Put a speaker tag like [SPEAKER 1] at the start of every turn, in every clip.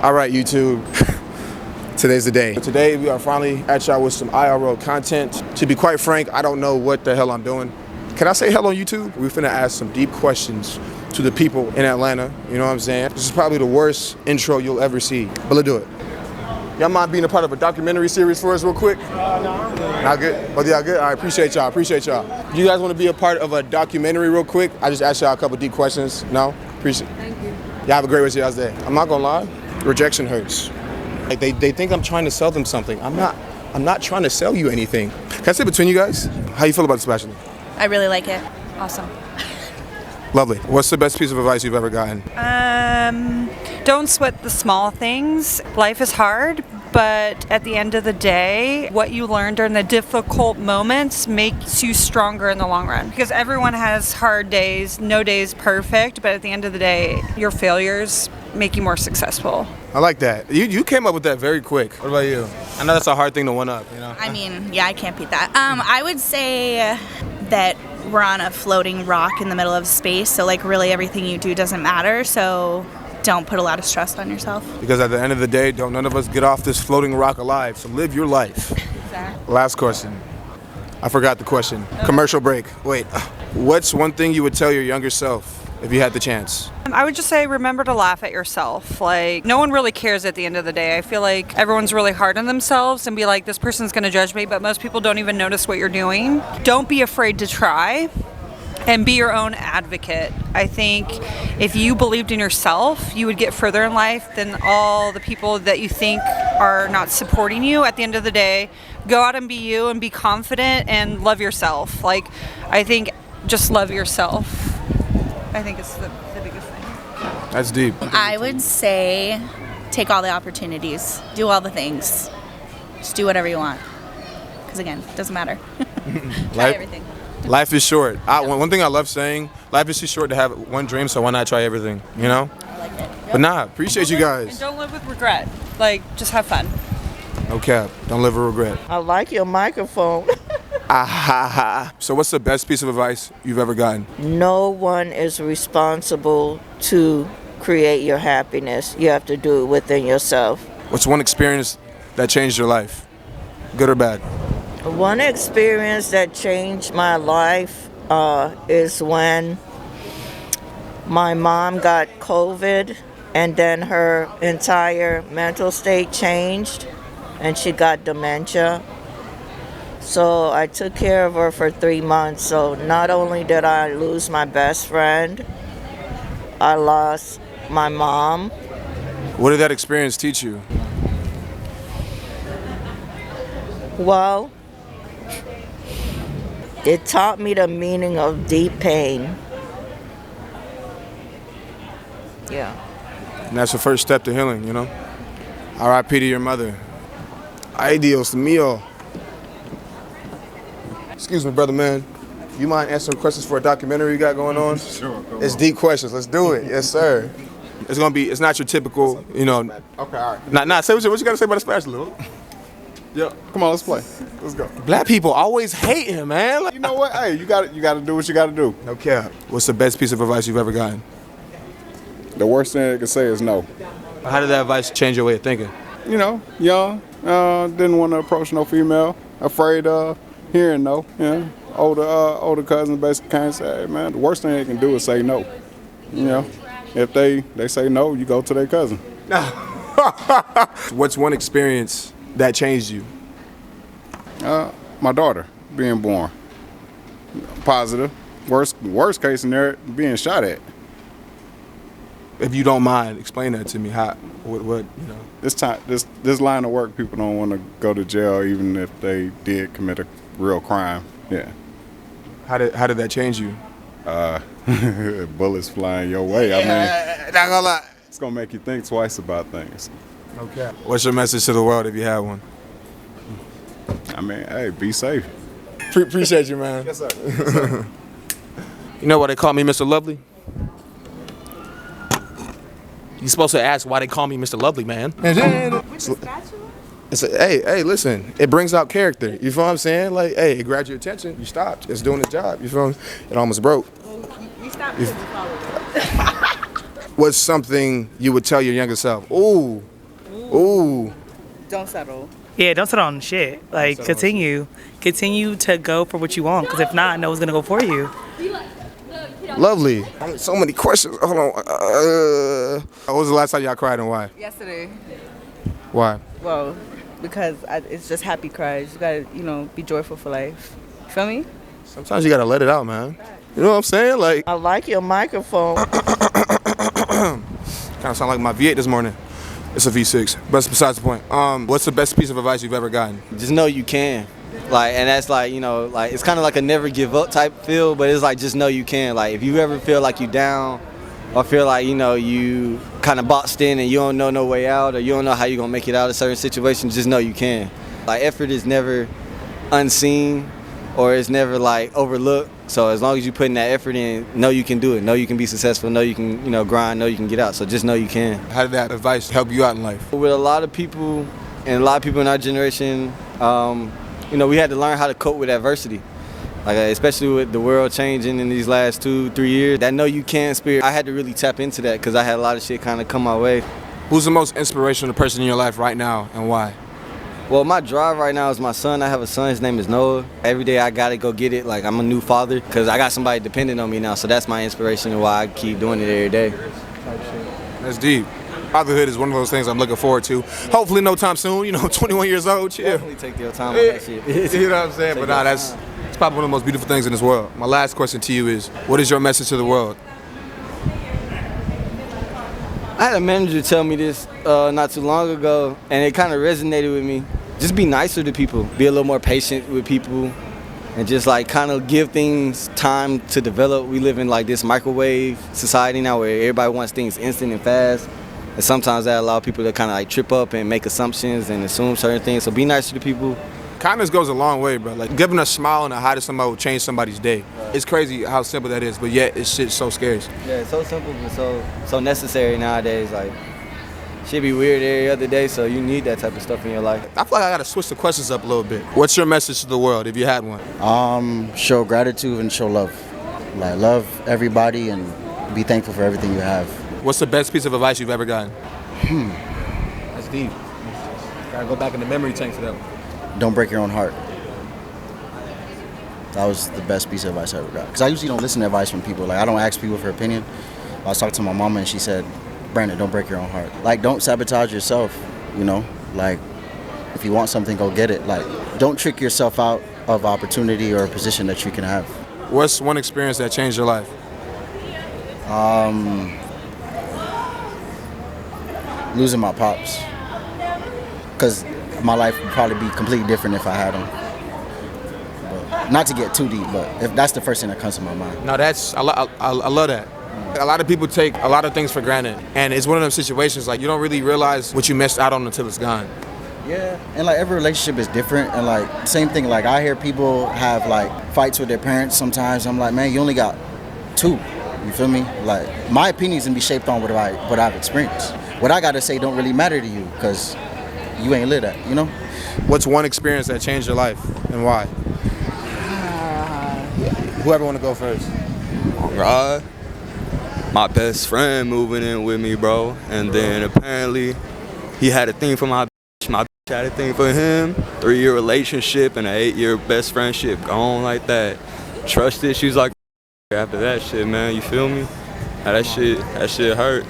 [SPEAKER 1] All right, YouTube. Today's the day. Today we are finally at y'all with some IRL content. To be quite frank, I don't know what the hell I'm doing. Can I say hello on YouTube? We're finna ask some deep questions to the people in Atlanta. You know what I'm saying? This is probably the worst intro you'll ever see, but let's do it. Y'all mind being a part of a documentary series for us real quick? No. Not good? Oh, y'all good? All right, appreciate y'all. You guys want to be a part of a documentary real quick? I just asked y'all a couple deep questions. No? Appreciate it. Thank you. Y'all have a great rest of y'all's day. I'm not gonna lie, rejection hurts. Like they think I'm trying to sell them something. I'm not trying to sell you anything. Can I sit between you guys? How you feel about this Bachelor?
[SPEAKER 2] I really like it. Awesome.
[SPEAKER 1] Lovely. What's the best piece of advice you've ever gotten?
[SPEAKER 3] Don't sweat the small things. Life is hard, but at the end of the day, what you learn during the difficult moments makes you stronger in the long run. Because everyone has hard days, no day is perfect, but at the end of the day, your failures make you more successful.
[SPEAKER 1] I like that. You came up with that very quick. What about you? I know that's a hard thing to one up, you know?
[SPEAKER 2] I mean, yeah, I can't beat that. I would say that we're on a floating rock in the middle of space, so like really everything you do doesn't matter, so don't put a lot of stress on yourself.
[SPEAKER 1] Because at the end of the day, don't none of us get off this floating rock alive, so live your life.
[SPEAKER 2] Exactly.
[SPEAKER 1] Last question. I forgot the question. Commercial break. Wait, what's one thing you would tell your younger self if you had the chance?
[SPEAKER 3] I would just say remember to laugh at yourself. Like, no one really cares at the end of the day. I feel like everyone's really hard on themselves and be like, this person's gonna judge me, but most people don't even notice what you're doing. Don't be afraid to try and be your own advocate. I think if you believed in yourself, you would get further in life than all the people that you think are not supporting you. At the end of the day, go out and be you and be confident and love yourself. Like, I think just love yourself. I think it's the biggest thing.
[SPEAKER 1] That's deep.
[SPEAKER 2] I would say take all the opportunities, do all the things, just do whatever you want. Because again, it doesn't matter. Try everything.
[SPEAKER 1] Life is short. One thing I love saying, life is too short to have one dream, so why not try everything, you know?
[SPEAKER 2] I like it. Yep.
[SPEAKER 1] But nah, appreciate you guys.
[SPEAKER 3] And don't live with regret. Like, just have fun.
[SPEAKER 1] No cap. Don't live with regret.
[SPEAKER 4] I like your microphone.
[SPEAKER 1] So what's the best piece of advice you've ever gotten?
[SPEAKER 4] No one is responsible to create your happiness. You have to do it within yourself.
[SPEAKER 1] What's one experience that changed your life? Good or bad?
[SPEAKER 4] One experience that changed my life is when my mom got COVID and then her entire mental state changed and she got dementia. So I took care of her for 3 months. So not only did I lose my best friend, I lost my mom.
[SPEAKER 1] What did that experience teach you?
[SPEAKER 4] Well, it taught me the meaning of deep pain. Yeah.
[SPEAKER 1] And that's the first step to healing, you know? R.I.P. to your mother. Ay, Dios mío. Excuse me, brother, man. You mind answering questions for a documentary you got going on?
[SPEAKER 5] Sure.
[SPEAKER 1] It's deep questions. Let's do it. Yes, sir. It's not your typical, you know.
[SPEAKER 5] Okay, all right.
[SPEAKER 1] Say what you got to say about the Bachelor.
[SPEAKER 5] Yeah, come on, let's play. Let's go.
[SPEAKER 1] Black people always hate him, man. Like,
[SPEAKER 5] You know what? Hey, you got to do what you got to do.
[SPEAKER 1] no cap. What's the best piece of advice you've ever gotten?
[SPEAKER 5] The worst thing I can say is no.
[SPEAKER 1] How did that advice change your way of thinking?
[SPEAKER 5] You know, young, didn't want to approach no female, afraid of hearing no. Yeah, older cousin basically came and said, hey, man, the worst thing they can do is say no. You know, if they say no, you go to their cousin.
[SPEAKER 1] What's one experience that changed you?
[SPEAKER 5] My daughter being born, positive. Worst case scenario, being shot at.
[SPEAKER 1] If you don't mind, explain that to me. What you know?
[SPEAKER 5] This line of work, people don't want to go to jail even if they did commit a real crime. Yeah.
[SPEAKER 1] How did that change you?
[SPEAKER 5] Bullets flying your way. I mean,
[SPEAKER 1] not gonna lie.
[SPEAKER 5] it's gonna make you think twice about things.
[SPEAKER 1] Okay. What's your message to the world if you have one?
[SPEAKER 5] I mean, hey, be safe.
[SPEAKER 1] Appreciate you, man.
[SPEAKER 5] Yes, sir.
[SPEAKER 1] You know why they call me Mr. Lovely? You're supposed to ask why they call me Mr. Lovely, man. Hey, listen. It brings out character. You feel what I'm saying? Like, hey, it grabs your attention. You stopped. It's doing its job. You feel me? It almost broke.
[SPEAKER 2] We stopped because we followed it.
[SPEAKER 1] What's something you would tell your younger self? Ooh, Ooh.
[SPEAKER 6] Don't settle.
[SPEAKER 7] Yeah, don't sit on shit. Like,
[SPEAKER 1] settle on
[SPEAKER 7] continue to go for what you want. Because if not, no one's gonna go for you.
[SPEAKER 1] Lovely. So many questions. Hold on. When was the last time y'all cried and why?
[SPEAKER 6] Yesterday.
[SPEAKER 1] Why?
[SPEAKER 6] Well, because it's just happy cries. You gotta, be joyful for life. Feel me?
[SPEAKER 1] Sometimes you gotta let it out, man. You know what I'm saying? Like,
[SPEAKER 4] I like your microphone.
[SPEAKER 1] kind of sound like my V8 this morning. It's a V6, but it's besides the point. What's the best piece of advice you've ever gotten?
[SPEAKER 8] Just know you can. And that's like it's kind of like a never give up type feel, but it's like just know you can. Like if you ever feel like you down or feel like, you kind of boxed in and you don't know no way out or you don't know how you're going to make it out of certain situations, just know you can. Like effort is never unseen or it's never like overlooked. So as long as you putting that effort in, know you can do it. Know you can be successful. Know you can, grind. Know you can get out. So just know you can.
[SPEAKER 1] How did that advice help you out in life?
[SPEAKER 8] With a lot of people and a lot of people in our generation, we had to learn how to cope with adversity. Like especially with the world changing in these last 2-3 years, that know you can spirit. I had to really tap into that because I had a lot of shit kind of come my way.
[SPEAKER 1] Who's the most inspirational person in your life right now and why?
[SPEAKER 8] Well, my drive right now is my son. I have a son. His name is Noah. Every day I gotta go get it. Like I'm a new father because I got somebody dependent on me now. So that's my inspiration and why I keep doing it every day.
[SPEAKER 1] That's deep. Fatherhood is one of those things I'm looking forward to. Hopefully no time soon. 21 years old, chill.
[SPEAKER 8] Definitely take your time on that shit.
[SPEAKER 1] You know what I'm saying? But nah, it's probably one of the most beautiful things in this world. My last question to you is, what is your message to the world?
[SPEAKER 8] I had a manager tell me this not too long ago, and it kind of resonated with me. Just be nicer to people. Be a little more patient with people, and just like kind of give things time to develop. We live in like this microwave society now where everybody wants things instant and fast. And sometimes that allows people to kind of like trip up and make assumptions and assume certain things. So be nicer to people.
[SPEAKER 1] Kindness goes a long way, bro. Like giving a smile and a hi to somebody will change somebody's day. It's crazy how simple that is, but yet it's shit so scarce.
[SPEAKER 8] Yeah, it's so simple but so necessary nowadays. Like shit be weird every other day, so you need that type of stuff in your life.
[SPEAKER 1] I feel like I gotta switch the questions up a little bit. What's your message to the world if you had one?
[SPEAKER 9] Show gratitude and show love. Like love everybody and be thankful for everything you have.
[SPEAKER 1] What's the best piece of advice you've ever gotten? That's deep. Gotta go back in the memory tank for that one.
[SPEAKER 9] Don't break your own heart. That was the best piece of advice I ever got. Because I usually don't listen to advice from people. Like I don't ask people for opinion. I was talking to my mama and she said, Brandon, don't break your own heart. Like don't sabotage yourself, Like if you want something, go get it. Like don't trick yourself out of opportunity or a position that you can have.
[SPEAKER 1] What's one experience that changed your life?
[SPEAKER 9] Losing my pops. Because my life would probably be completely different if I had him. But not to get too deep, but if that's the first thing that comes to my mind.
[SPEAKER 1] No, I love that. A lot of people take a lot of things for granted, and it's one of them situations like you don't really realize what you missed out on until it's gone.
[SPEAKER 9] Yeah, and like every relationship is different, and like same thing. Like I hear people have like fights with their parents sometimes. I'm like, man, you only got 2. You feel me? Like my opinions can be shaped on what I've experienced. What I gotta say don't really matter to you because you ain't live that,
[SPEAKER 1] What's one experience that changed your life and why? Whoever want to go first.
[SPEAKER 10] Rod, my best friend moving in with me, bro. And then apparently he had a thing for my bitch. My bitch had a thing for him. 3-year relationship and an 8-year best friendship gone like that. Trust issues like after that shit, man. You feel me? That shit hurt.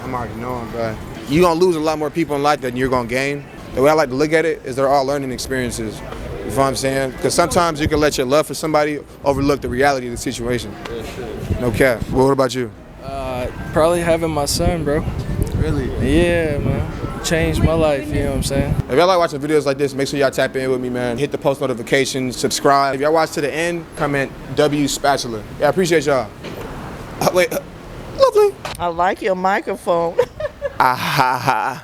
[SPEAKER 1] I'm already knowing, bro. You're going to lose a lot more people in life than you're going to gain. The way I like to look at it is they're all learning experiences. You know what I'm saying? Because sometimes you can let your love for somebody overlook the reality of the situation. No cap. Well, what about you?
[SPEAKER 11] Probably having my son, bro.
[SPEAKER 1] Really?
[SPEAKER 11] Yeah, man. Changed my life, you know what I'm saying?
[SPEAKER 1] If y'all like watching videos like this, make sure y'all tap in with me, man. Hit the post notifications, subscribe. If y'all watch to the end, comment W Spatula. Yeah, I appreciate y'all. Wait, lovely.
[SPEAKER 4] I like your microphone.
[SPEAKER 1] Ah ha ha.